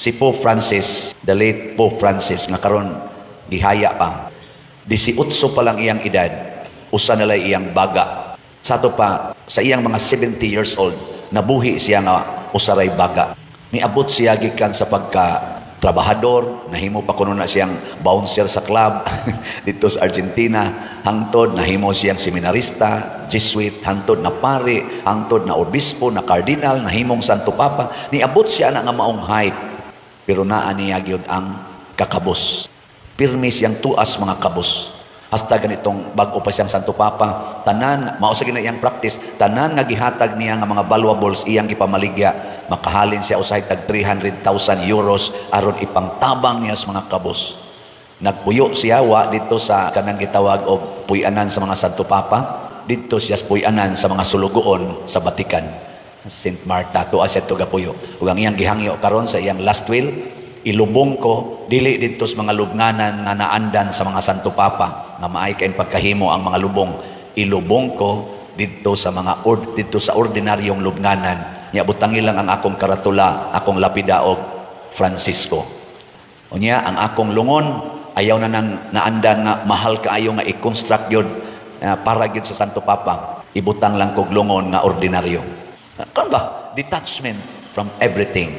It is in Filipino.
Si Pope Francis, the late Pope Francis, nga karon gihaya pa. 18 pa lang iyang edad, usa na lay iyang baga. Sa to pa, sa iyang mga 70 years old, nabuhi siya nga usaray baga. Niabot siya gikan sa pagka-trabahador, nahimo pa kuno na siyang bouncer sa club dito sa Argentina, hangtod nahimo siyang seminarista, Jesuit, hangtod na pare, hangtod na obispo, na kardinal, nahimong Santo Papa. Niabot siya na nga maong height, pero naa niya gyud ang kakabos. Pirmi siyang tuas mga kabos. Hasta ganitong bago pa siyang Santo Papa, tanan, mausagin na iyang practice, tanan nga gihatag niya nga mga valuables iyang ipamaligya, makahalin siya usahay tag 300,000 euros aron ipangtabang niya sa mga kabos. Nagpuyo siya wa dito sa kanang gitawag og puy-anan sa mga Santo Papa, dito siya puy-anan sa mga sulugoon sa Vatican. St. Marta, tuwa siya ito gapuyo. Ug ang iyang gihangyo karon sa iyang last will, ilubong ko dili dito sa mga lubnganan nga naandan sa mga Santo Papa nga maay kain pagkahimo ang mga lubong, ilubong ko dito sa mga dito sa ordinaryong lubnganan. Nya butangi lang ang akong karatula, akong lapidaog Francisco. Unya ang akong lungon ayaw na nang naandan nga mahal kaayo nga i-construct yun para gyud sa Santo Papa. Ibutang lang kog lungon nga ordinaryo. Kan ba? Detachment from everything.